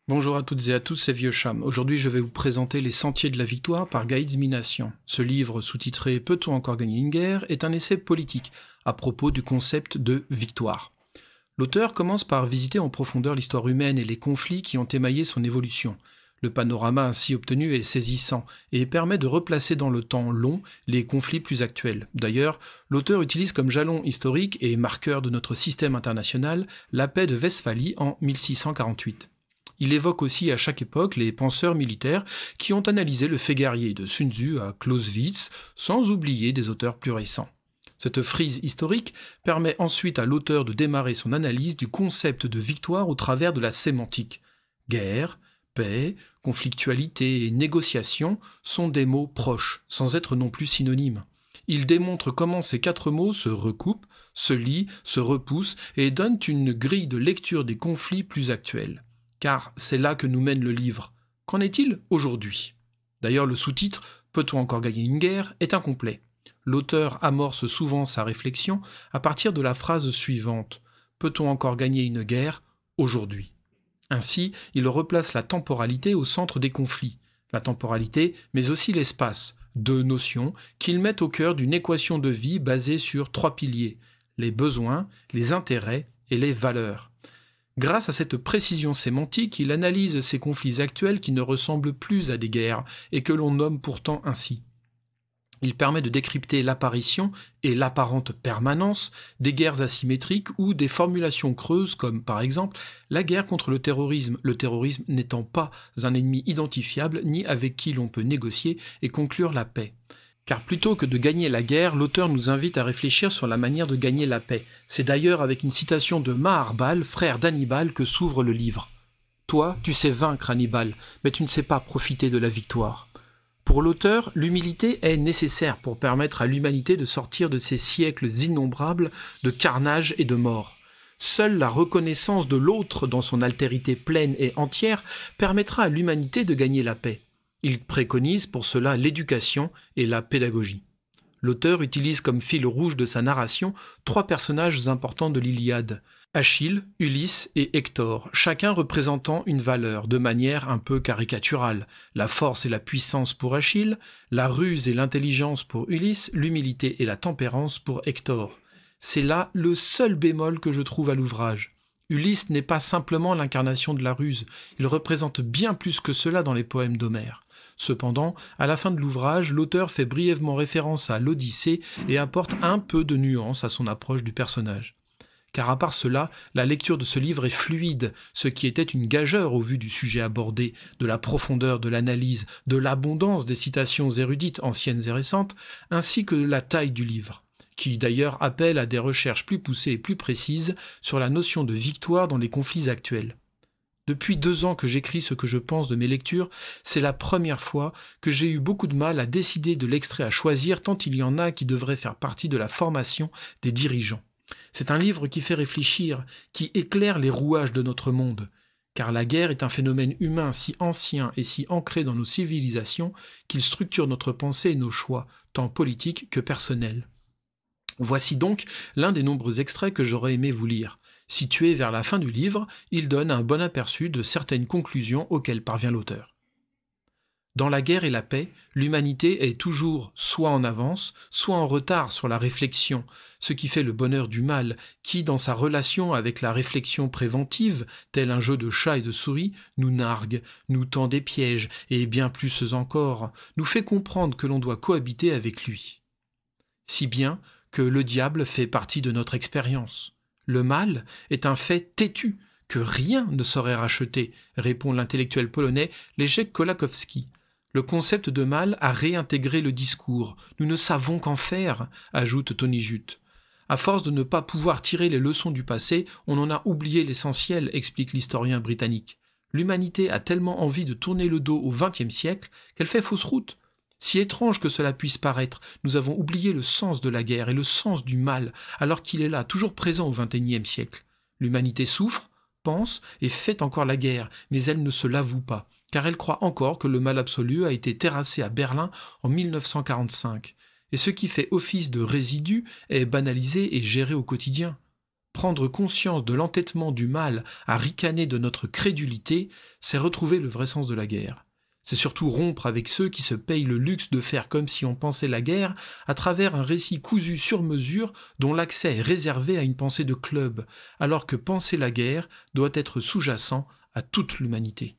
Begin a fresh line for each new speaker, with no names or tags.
Bonjour à toutes et à tous, c'est Vieux Cham. Aujourd'hui, je vais vous présenter Les Sentiers de la Victoire par Gaïd Minassian. Ce livre, sous-titré Peut-on encore gagner une guerre, est un essai politique à propos du concept de victoire. L'auteur commence par visiter en profondeur l'histoire humaine et les conflits qui ont émaillé son évolution. Le panorama ainsi obtenu est saisissant et permet de replacer dans le temps long les conflits plus actuels. D'ailleurs, l'auteur utilise comme jalon historique et marqueur de notre système international la paix de Westphalie en 1648. Il évoque aussi à chaque époque les penseurs militaires qui ont analysé le fait guerrier de Sun Tzu à Clausewitz, sans oublier des auteurs plus récents. Cette frise historique permet ensuite à l'auteur de démarrer son analyse du concept de victoire au travers de la sémantique. Guerre, paix, conflictualité et négociation sont des mots proches, sans être non plus synonymes. Il démontre comment ces quatre mots se recoupent, se lient, se repoussent et donnent une grille de lecture des conflits plus actuels. Car c'est là que nous mène le livre. Qu'en est-il aujourd'hui? D'ailleurs, le sous-titre « Peut-on encore gagner une guerre ?» est incomplet. L'auteur amorce souvent sa réflexion à partir de la phrase suivante « Peut-on encore gagner une guerre aujourd'hui ?» Ainsi, il replace la temporalité au centre des conflits. La temporalité, mais aussi l'espace, deux notions qu'il met au cœur d'une équation de vie basée sur trois piliers, les besoins, les intérêts et les valeurs. Grâce à cette précision sémantique, il analyse ces conflits actuels qui ne ressemblent plus à des guerres et que l'on nomme pourtant ainsi. Il permet de décrypter l'apparition et l'apparente permanence des guerres asymétriques ou des formulations creuses comme par exemple la guerre contre le terrorisme n'étant pas un ennemi identifiable ni avec qui l'on peut négocier et conclure la paix. Car plutôt que de gagner la guerre, l'auteur nous invite à réfléchir sur la manière de gagner la paix. C'est d'ailleurs avec une citation de Maharbal, frère d'Hannibal, que s'ouvre le livre. « Toi, tu sais vaincre Hannibal, mais tu ne sais pas profiter de la victoire. » Pour l'auteur, l'humilité est nécessaire pour permettre à l'humanité de sortir de ces siècles innombrables de carnage et de mort. Seule la reconnaissance de l'autre dans son altérité pleine et entière permettra à l'humanité de gagner la paix. Il préconise pour cela l'éducation et la pédagogie. L'auteur utilise comme fil rouge de sa narration trois personnages importants de l'Iliade, Achille, Ulysse et Hector, chacun représentant une valeur de manière un peu caricaturale. La force et la puissance pour Achille, la ruse et l'intelligence pour Ulysse, l'humilité et la tempérance pour Hector. C'est là le seul bémol que je trouve à l'ouvrage. Ulysse n'est pas simplement l'incarnation de la ruse, il représente bien plus que cela dans les poèmes d'Homère. Cependant, à la fin de l'ouvrage, l'auteur fait brièvement référence à l'Odyssée et apporte un peu de nuance à son approche du personnage. Car à part cela, la lecture de ce livre est fluide, ce qui était une gageure au vu du sujet abordé, de la profondeur de l'analyse, de l'abondance des citations érudites anciennes et récentes, ainsi que de la taille du livre, qui d'ailleurs appelle à des recherches plus poussées et plus précises sur la notion de victoire dans les conflits actuels. Depuis 2 ans que j'écris ce que je pense de mes lectures, c'est la première fois que j'ai eu beaucoup de mal à décider de l'extrait à choisir tant il y en a qui devraient faire partie de la formation des dirigeants. C'est un livre qui fait réfléchir, qui éclaire les rouages de notre monde, car la guerre est un phénomène humain si ancien et si ancré dans nos civilisations qu'il structure notre pensée et nos choix, tant politiques que personnels. Voici donc l'un des nombreux extraits que j'aurais aimé vous lire. Situé vers la fin du livre, il donne un bon aperçu de certaines conclusions auxquelles parvient l'auteur. Dans la guerre et la paix, l'humanité est toujours soit en avance, soit en retard sur la réflexion, ce qui fait le bonheur du mal, qui, dans sa relation avec la réflexion préventive, tel un jeu de chat et de souris, nous nargue, nous tend des pièges, et bien plus encore, nous fait comprendre que l'on doit cohabiter avec lui. Si bien que le diable fait partie de notre expérience. Le mal est un fait têtu que rien ne saurait racheter, répond l'intellectuel polonais Leszek Kolakowski. Le concept de mal a réintégré le discours. Nous ne savons qu'en faire, ajoute Tony Judt. À force de ne pas pouvoir tirer les leçons du passé, on en a oublié l'essentiel, explique l'historien britannique. L'humanité a tellement envie de tourner le dos au XXe siècle qu'elle fait fausse route. Si étrange que cela puisse paraître, nous avons oublié le sens de la guerre et le sens du mal, alors qu'il est là, toujours présent au XXIe siècle. L'humanité souffre, pense et fait encore la guerre, mais elle ne se l'avoue pas, car elle croit encore que le mal absolu a été terrassé à Berlin en 1945, et ce qui fait office de résidu est banalisé et géré au quotidien. Prendre conscience de l'entêtement du mal à ricaner de notre crédulité, c'est retrouver le vrai sens de la guerre. C'est surtout rompre avec ceux qui se payent le luxe de faire comme si on pensait la guerre à travers un récit cousu sur mesure dont l'accès est réservé à une pensée de club, alors que penser la guerre doit être sous-jacent à toute l'humanité.